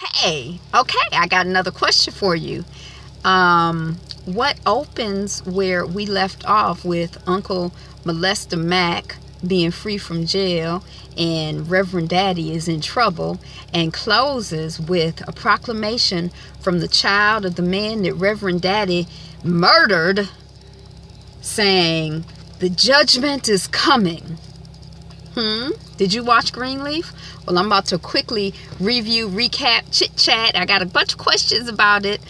Hey, okay, I got another question for you. What opens where we left off with Uncle Molester Mac being free from jail and Reverend Daddy is in trouble, and closes with a proclamation from the child of the man that Reverend Daddy murdered, saying, "The judgment is coming." Did you watch Greenleaf? Well, I'm about to quickly review, recap, chit chat. I got a bunch of questions about it.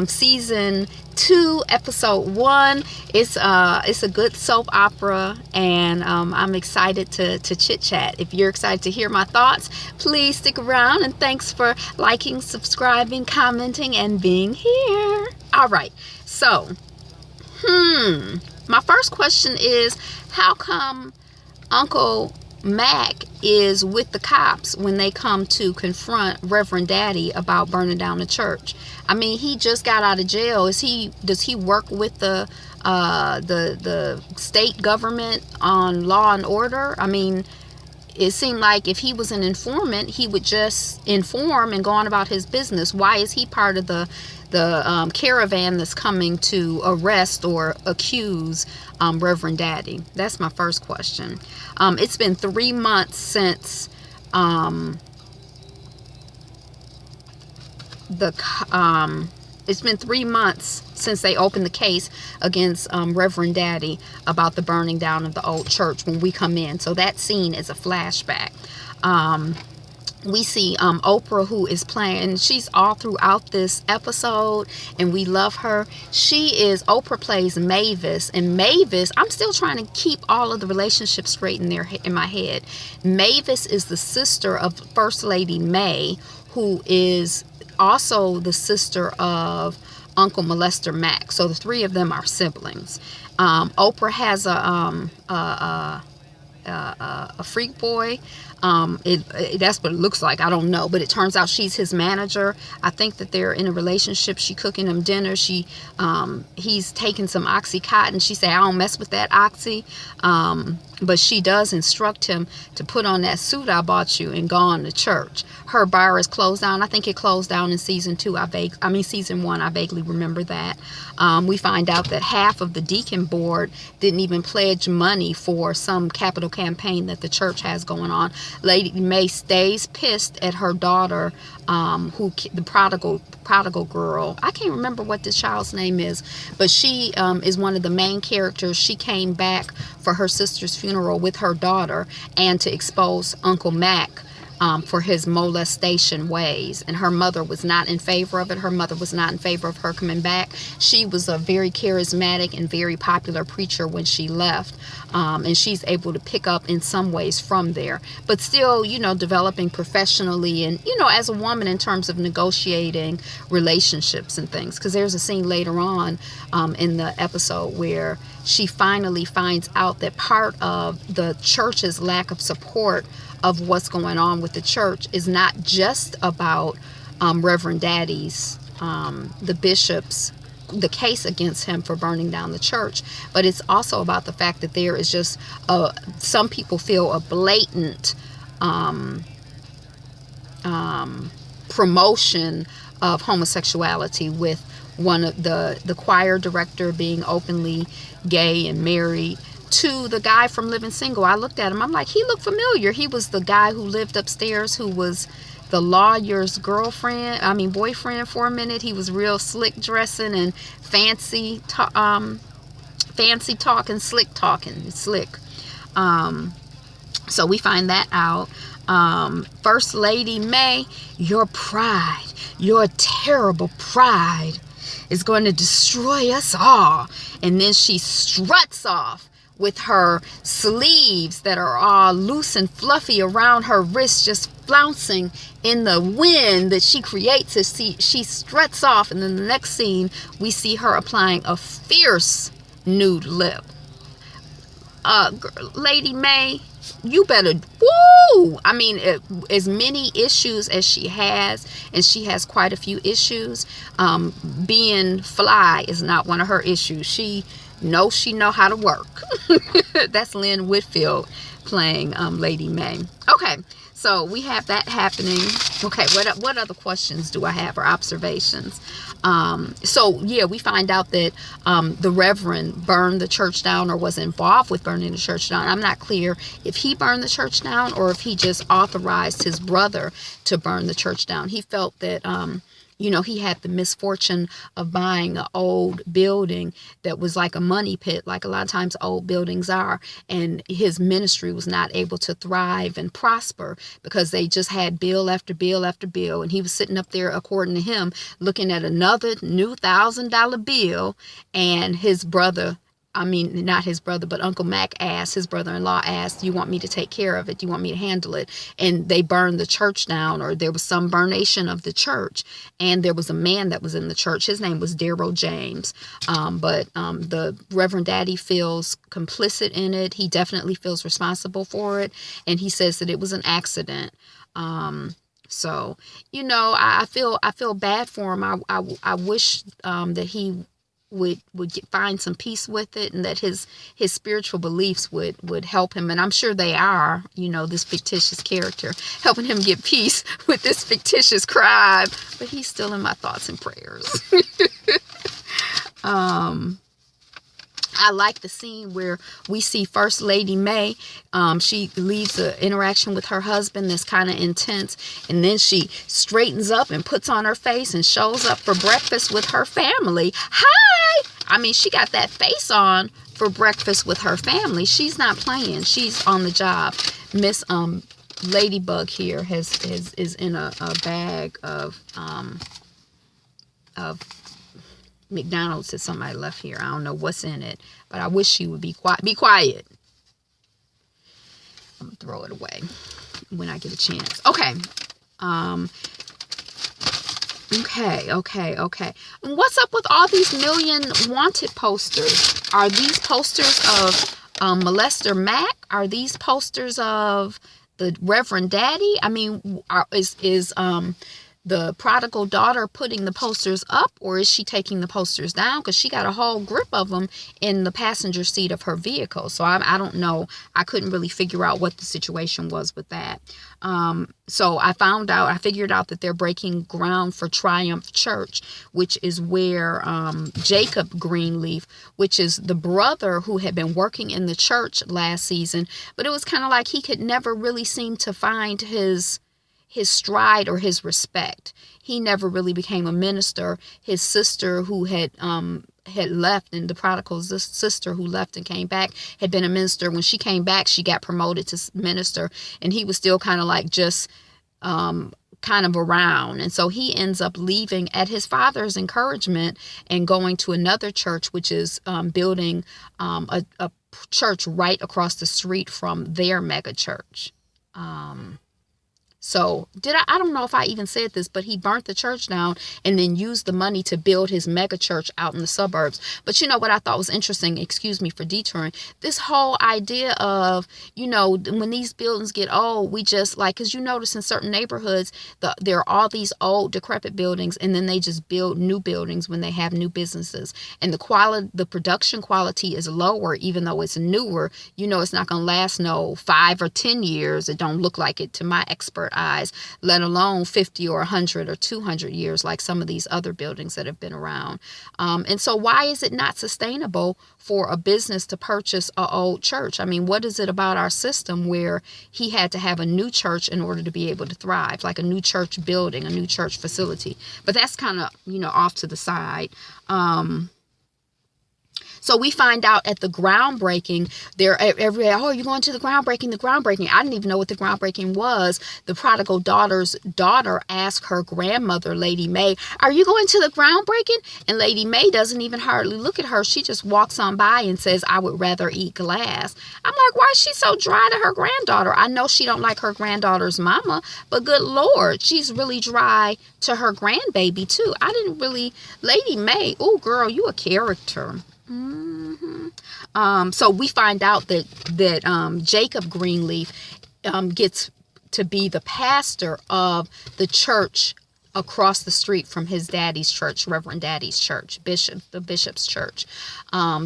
Season 2, episode 1. It's a good soap opera, and I'm excited to chit chat. If you're excited to hear my thoughts, please stick around. And thanks for liking, subscribing, commenting, and being here. All right. So, my first question is, how come Uncle Mac is with the cops when they come to confront Reverend Daddy about burning down the church? I mean, he just got out of jail. Does he work with the state government on law and order? I mean, it seemed like if he was an informant, he would just inform and go on about his business. Why is he part of the caravan that's coming to arrest or accuse Reverend Daddy? That's my first question. It's been 3 months since it's been 3 months since they opened the case against Reverend Daddy about the burning down of the old church when we come in. So that scene is a flashback. We see Oprah, who is playing. She's all throughout this episode, and we love her. Oprah plays Mavis, and Mavis, I'm still trying to keep all of the relationships straight in my head. Mavis is the sister of First Lady May, who is also the sister of Uncle Molester Mac. So the three of them are siblings. Oprah has a freak boy. That's what it looks like. I don't know, but it turns out she's his manager. I think that they're in a relationship. She cooking him dinner. He's taking some Oxycontin. She said, "I don't mess with that Oxy," but she does instruct him to put on that suit I bought you and go on to church. Her bar is closed down. I think it closed down in season 2. Season 1. I vaguely remember that. We find out that half of the deacon board didn't even pledge money for some capital campaign that the church has going on. Lady May stays pissed at her daughter, the prodigal girl. I can't remember what this child's name is, but she is one of the main characters. She came back for her sister's funeral with her daughter and to expose Uncle Mac for his molestation ways, and her mother was not in favor of it. Her mother was not in favor of her coming back. She was a very charismatic and very popular preacher when she left, and she's able to pick up in some ways from there, but still, developing professionally and, as a woman in terms of negotiating relationships and things, because there's a scene later on in the episode where she finally finds out that part of the church's lack of support of what's going on with the church is not just about Reverend Daddy's, the bishop's, the case against him for burning down the church, but it's also about the fact that there is just some people feel a blatant promotion of homosexuality, with one of the choir director being openly gay and married to the guy from Living Single. I looked at him. I'm like, he looked familiar. He was the guy who lived upstairs, who was the lawyer's boyfriend for a minute. He was real slick dressing and fancy talking, slick talking, slick. So we find that out. First Lady May, your pride, your terrible pride is going to destroy us all. And then she struts off with her sleeves that are all loose and fluffy around her wrists, just flouncing in the wind that she creates. She struts off, and then the next scene, we see her applying a fierce nude lip. Lady May, you better, woo! I mean, as many issues as she has, and she has quite a few issues, being fly is not one of her issues. She knows how to work. That's Lynn Whitfield playing Lady May. Okay, So we have that happening. Okay, what other questions do I have or observations? So yeah, we find out that the Reverend burned the church down or was involved with burning the church down. I'm not clear if he burned the church down or if he just authorized his brother to burn the church down. He felt that he had the misfortune of buying an old building that was like a money pit, like a lot of times old buildings are. And his ministry was not able to thrive and prosper because they just had bill after bill after bill. And he was sitting up there, according to him, looking at another new $1,000 bill. And his brother, not his brother, but Uncle Mac asked, his brother-in-law asked, "You want me to take care of it? You want me to handle it?" And they burned the church down, or there was some burnation of the church. And there was a man that was in the church. His name was Daryl James. But the Reverend Daddy feels complicit in it. He definitely feels responsible for it. And he says that it was an accident. So, I feel bad for him. I wish that he would find some peace with it, and that his spiritual beliefs would help him. And I'm sure they are, this fictitious character helping him get peace with this fictitious crime. But he's still in my thoughts and prayers. I like the scene where we see First Lady May. She leaves an interaction with her husband that's kind of intense, and then she straightens up and puts on her face and shows up for breakfast with her family. Hi! She got that face on for breakfast with her family. She's not playing. She's on the job. Miss Ladybug here is in a bag of McDonald's that somebody left here. I don't know what's in it, but I wish she would be quiet. Be quiet. I'm gonna throw it away when I get a chance. Okay. Okay. And what's up with all these million wanted posters? Are these posters of Molester Mac? Are these posters of the Reverend Daddy? Is the prodigal daughter putting the posters up, or is she taking the posters down? Because she got a whole grip of them in the passenger seat of her vehicle. So I don't know. I couldn't really figure out what the situation was with that. So I figured out that they're breaking ground for Triumph Church, which is where Jacob Greenleaf, which is the brother who had been working in the church last season, but it was kind of like he could never really seem to find his stride or his respect. He never really became a minister. His sister, who had left, and the prodigal's sister who left and came back, had been a minister. When she came back, she got promoted to minister, and he was still kind of like just kind of around. And so he ends up leaving at his father's encouragement and going to another church, which is building a church right across the street from their mega church. So I don't know if I even said this, but he burnt the church down and then used the money to build his mega church out in the suburbs. But what I thought was interesting, excuse me for detouring, this whole idea of, when these buildings get old, we just because you notice in certain neighborhoods, there are all these old decrepit buildings, and then they just build new buildings when they have new businesses. And the production quality is lower, even though it's newer. It's not going to last 5 or 10 years. It don't look like it to my expert eyes, let alone 50 or 100 or 200 years like some of these other buildings that have been around. And so why is it not sustainable for a business to purchase an old church? What is it about our system where he had to have a new church in order to be able to thrive, like a new church building, a new church facility? But that's kind of, off to the side. So we find out at the groundbreaking, everybody, oh, you're going to the groundbreaking. I didn't even know what the groundbreaking was. The prodigal daughter's daughter asked her grandmother, Lady May, are you going to the groundbreaking? And Lady May doesn't even hardly look at her. She just walks on by and says, I would rather eat glass. I'm like, why is she so dry to her granddaughter? I know she don't like her granddaughter's mama, but good Lord, she's really dry to her grandbaby too. Lady May, oh girl, you a character. So we find out that Jacob Greenleaf gets to be the pastor of the church across the street from his daddy's church, Reverend Daddy's church, the bishop's church.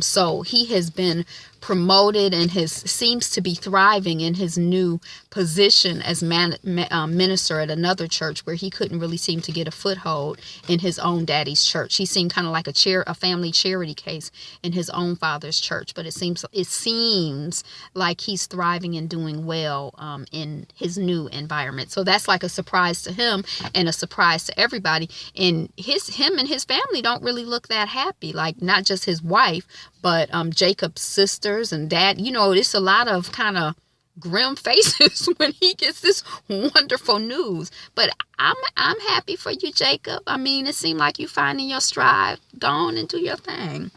So he has been promoted and seems to be thriving in his new position as minister at another church, where he couldn't really seem to get a foothold in his own daddy's church. He seemed kind of like a family charity case in his own father's church, but it seems like he's thriving and doing well in his new environment. So that's like a surprise to him and a surprise to everybody. And him and his family don't really look that happy, like not just his wife, but Jacob's sisters and dad. You know, it's a lot of kind of grim faces when he gets this wonderful news. But I'm happy for you, Jacob. I mean, it seemed like you finding your stride. Go on and do your thing.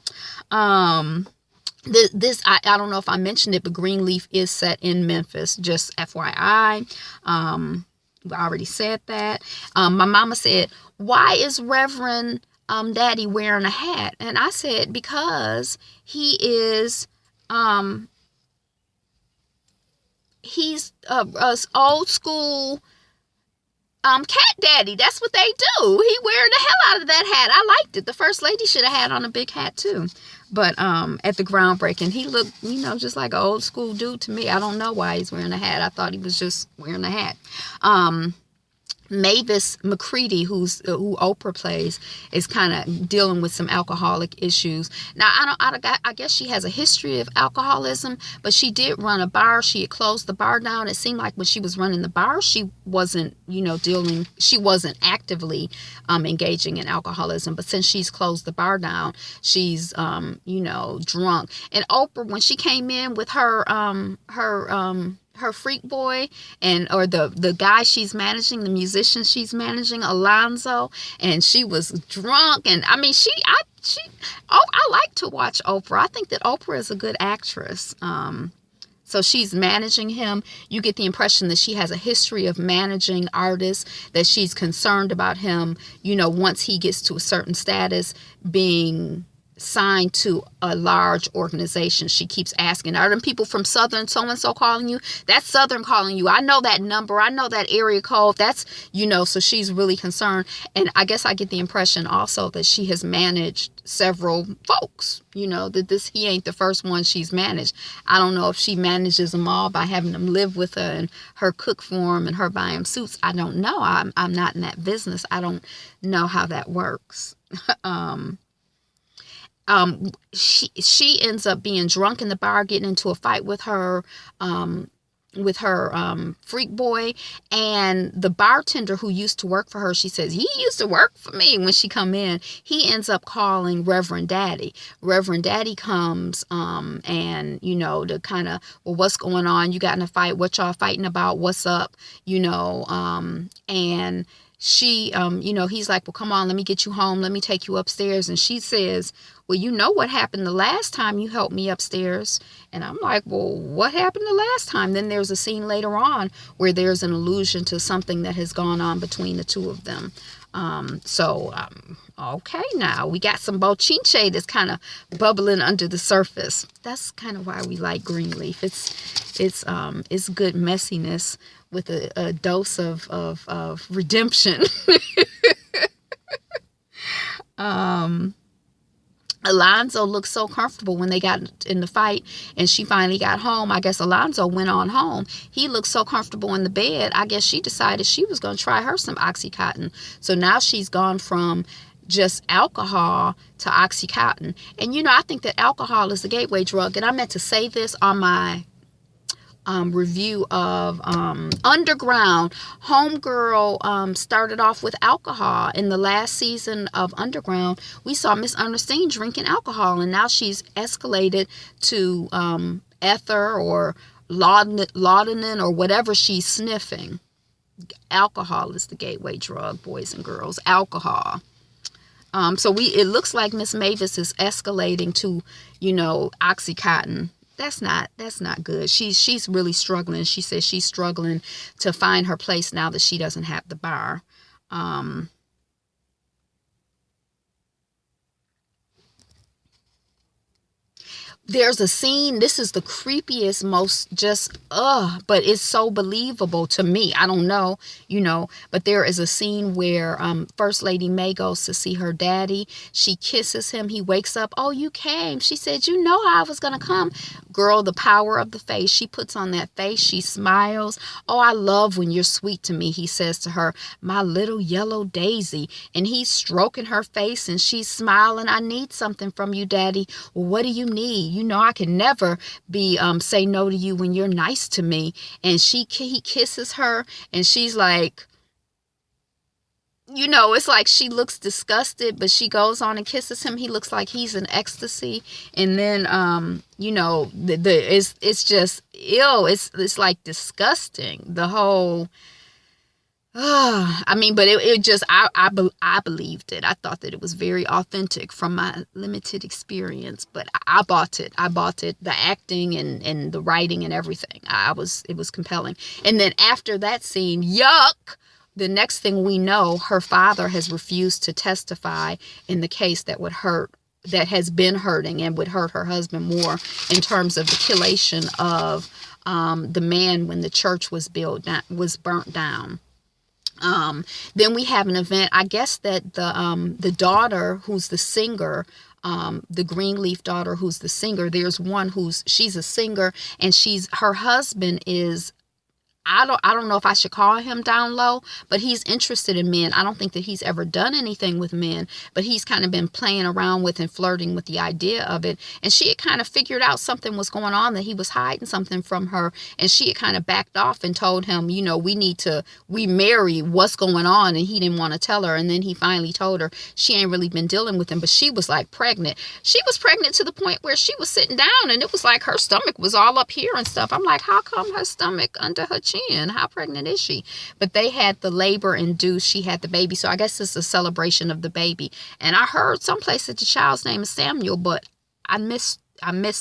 I don't know if I mentioned it, but Greenleaf is set in Memphis, just FYI. I already said that. My mama said, why is Reverend Daddy wearing a hat? And I said, because he is he's a old school cat daddy. That's what they do. He wear the hell out of that hat. I liked it. The first lady should have had on a big hat too. But at the groundbreaking, he looked, just like an old school dude to me. I don't know why he's wearing a hat. I thought he was just wearing a hat. Mavis McCready, who Oprah plays, is kind of dealing with some alcoholic issues. Now, I guess she has a history of alcoholism, but she did run a bar. She had closed the bar down. It seemed like when she was running the bar, she wasn't, she wasn't actively engaging in alcoholism. But since she's closed the bar down, she's, drunk. And Oprah, when she came in with her freak boy or the guy she's managing, the musician she's managing, Alonzo, and she was drunk. And I mean, I like to watch Oprah. I think that Oprah is a good actress. So she's managing him. You get the impression that she has a history of managing artists, that she's concerned about him, once he gets to a certain status, being signed to a large organization. She keeps asking, are them people from Southern so-and-so calling you? That's Southern calling you. I know that number. I know that area code. That's, so she's really concerned. And I guess I get the impression also that she has managed several folks, that he ain't the first one she's managed. I don't know if she manages them all by having them live with her and her cook for them and her buy them suits. I don't know. I'm not in that business. I don't know how that works. She ends up being drunk in the bar, getting into a fight with her freak boy, and the bartender who used to work for her, she says, he used to work for me. When she come in, he ends up calling Reverend Daddy. Reverend Daddy comes and to kind of, well, what's going on? You got in a fight? What y'all fighting about? What's up? And she, he's like, well, come on, let me get you home. Let me take you upstairs. And she says, well, you know what happened the last time you helped me upstairs. And I'm like, well, what happened the last time? Then there's a scene later on where there's an allusion to something that has gone on between the two of them. Okay, now we got some bochinche that's kind of bubbling under the surface. That's kind of why we like Greenleaf. It's good messiness with a dose of redemption. Alonzo looked so comfortable when they got in the fight and she finally got home. I guess Alonzo went on home. He looked so comfortable in the bed. I guess she decided she was going to try her some Oxycontin. So now she's gone from just alcohol to Oxycontin. And, I think that alcohol is the gateway drug. And I meant to say this on my review of Underground. Homegirl started off with alcohol. In the last season of Underground, we saw Miss Ernestine drinking alcohol, and now she's escalated to ether or laudanum or whatever she's sniffing. Alcohol is the gateway drug, boys and girls. Alcohol. So it looks like Miss Mavis is escalating to, Oxycontin. That's not good. She's really struggling. She says she's struggling to find her place now that she doesn't have the bar. there's a scene, this is the creepiest, most just but it's so believable to me. I don't know, but there is a scene where First Lady May goes to see her daddy. She kisses him. He wakes up. Oh, you came. She said, you know how I was gonna come. Girl, the power of the face. She puts on that face. She smiles. Oh, I love when you're sweet to me, he says to her, my little yellow daisy. And he's stroking her face and she's smiling. I need something from you, daddy. Well, what do you need? I can never be say no to you when you're nice to me. And he kisses her and she's like, it's like she looks disgusted, but she goes on and kisses him. He looks like he's in ecstasy. And then it's just ill. It's like disgusting. The whole but it just, I believed it. I thought that it was very authentic from my limited experience, but I bought it. The acting and the writing and everything. It was compelling. And then after that scene, yuck, the next thing we know, her father has refused to testify in the case that has been hurting and would hurt her husband more in terms of the killation of the man when the church was burnt down. Then we have an event, I guess that the daughter who's the singer, the Greenleaf daughter who's the singer, there's one she's a singer, and her husband is, I don't know if I should call him down low, but he's interested in men. I don't think that he's ever done anything with men, but he's kind of been playing around with and flirting with the idea of it. And she had kind of figured out something was going on, that he was hiding something from her. And she had kind of backed off and told him, we marry, what's going on? And he didn't want to tell her. And then he finally told her she ain't really been dealing with him, but she was like pregnant. She was pregnant to the point where she was sitting down and it was like her stomach was all up here and stuff. I'm like, how come her stomach under her chin? How pregnant is she? But they had the labor induced. She had the baby. So I guess it's a celebration of the baby. And I heard someplace that the child's name is Samuel, but I missed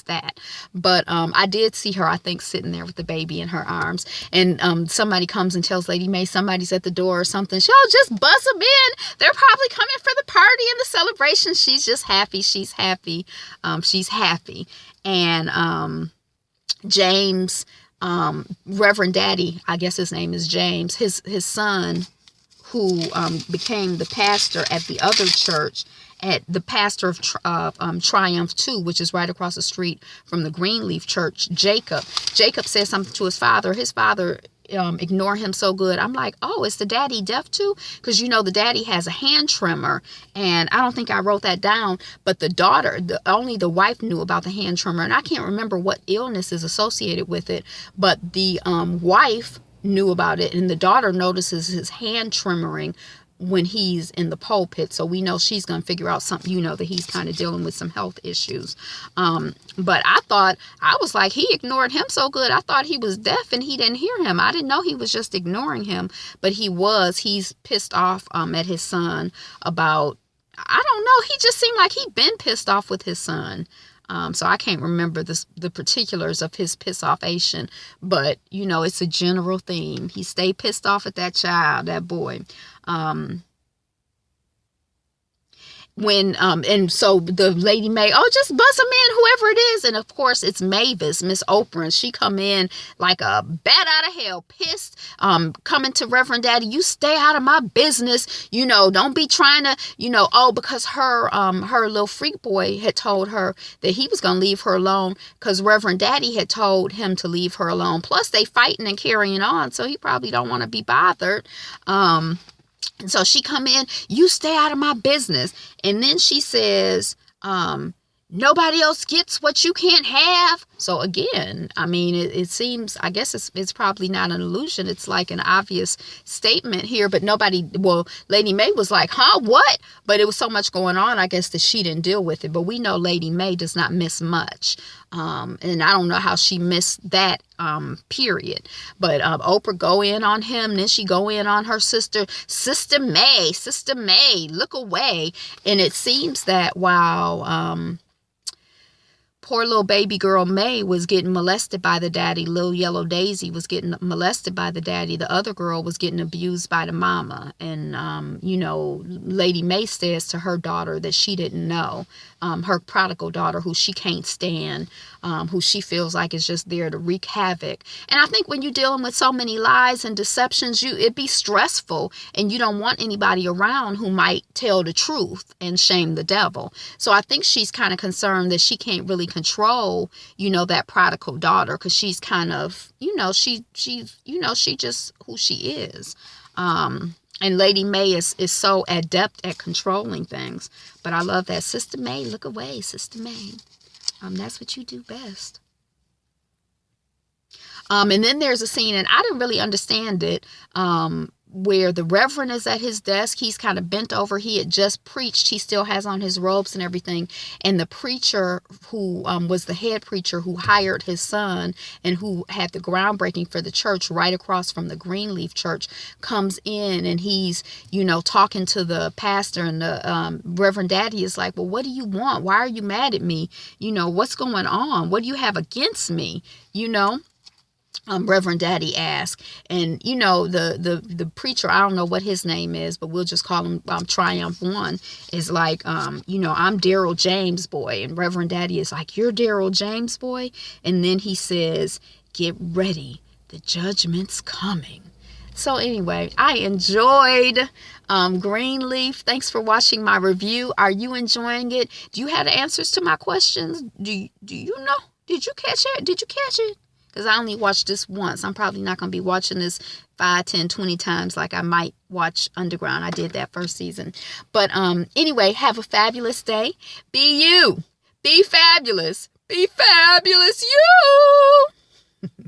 that. But I did see her, I think, sitting there with the baby in her arms. And somebody comes and tells Lady May somebody's at the door or something. She'll just buzz them in. They're probably coming for the party and the celebration. She's just happy. She's happy. She's happy. And James, Reverend Daddy, I guess his name is James, his son, who became the pastor at the other church, at the pastor of Triumph 2, which is right across the street from the Greenleaf church, Jacob said something to his father. His father ignore him so good. I'm like, oh, is the daddy deaf too? Because the daddy has a hand trimmer, and I don't think I wrote that down, but the daughter, only the wife knew about the hand trimmer, and I can't remember what illness is associated with it, but the wife knew about it, and the daughter notices his hand trimmering when he's in the pulpit. So we know she's going to figure out something, that he's kind of dealing with some health issues. But I was like, he ignored him so good. I thought he was deaf and he didn't hear him. I didn't know he was just ignoring him, but he's pissed off at his son about, I don't know. He just seemed like he'd been pissed off with his son. So I can't remember the particulars of his piss-offation, but, it's a general theme. He stayed pissed off at that child, that boy. And so the Lady May, just buzz him in, whoever it is. And of course it's Mavis, Miss Oprah, and she come in like a bat out of hell, pissed, coming to Reverend Daddy, you stay out of my business, don't be trying to, because her little freak boy had told her that he was going to leave her alone because Reverend Daddy had told him to leave her alone. Plus they fighting and carrying on, so he probably don't want to be bothered. And so she come in, you stay out of my business. And then she says, nobody else gets what you can't have. So again, it seems, I guess it's probably not an illusion. It's like an obvious statement here, but Lady May was like, huh, what? But it was so much going on, I guess, that she didn't deal with it. But we know Lady May does not miss much. And I don't know how she missed that, period. But Oprah go in on him, then she go in on her sister May, look away. And it seems that while poor little baby girl May was getting molested by the daddy. Little yellow Daisy was getting molested by the daddy. The other girl was getting abused by the mama. And, you know, Lady May says to her daughter that she didn't know, her prodigal daughter who she can't stand, who she feels like is just there to wreak havoc. And I think when you're dealing with so many lies and deceptions, it'd be stressful, and you don't want anybody around who might tell the truth and shame the devil. So I think she's kind of concerned that she can't really control, you know, that prodigal daughter, because she's kind of, you know, she just who she is. And Lady May is so adept at controlling things. But I love that. Sister May, look away, Sister May. That's what you do best. And then there's a scene, and I didn't really understand it, where the Reverend is at his desk. He's kind of bent over. He had just preached. He still has on his robes and everything. And the preacher who was the head preacher who hired his son and who had the groundbreaking for the church right across from the Greenleaf church comes in, and he's, you know, talking to the pastor, and the Reverend Daddy is like, well, what do you want? Why are you mad at me? You know, what's going on? What do you have against me? You know? Reverend Daddy asked. And, you know, the preacher, I don't know what his name is, but we'll just call him Triumph One, is like, you know, I'm Daryl James boy. And Reverend Daddy is like, you're Daryl James boy? And then he says, get ready, the judgment's coming. So anyway, I enjoyed Greenleaf. Thanks for watching my review. Are you enjoying it? Do you have the answers to my questions? Do you know? Did you catch it? Did you catch it? Because I only watched this once. I'm probably not going to be watching this 5, 10, 20 times like I might watch Underground. I did that first season. But anyway, have a fabulous day. Be you. Be fabulous. Be fabulous you.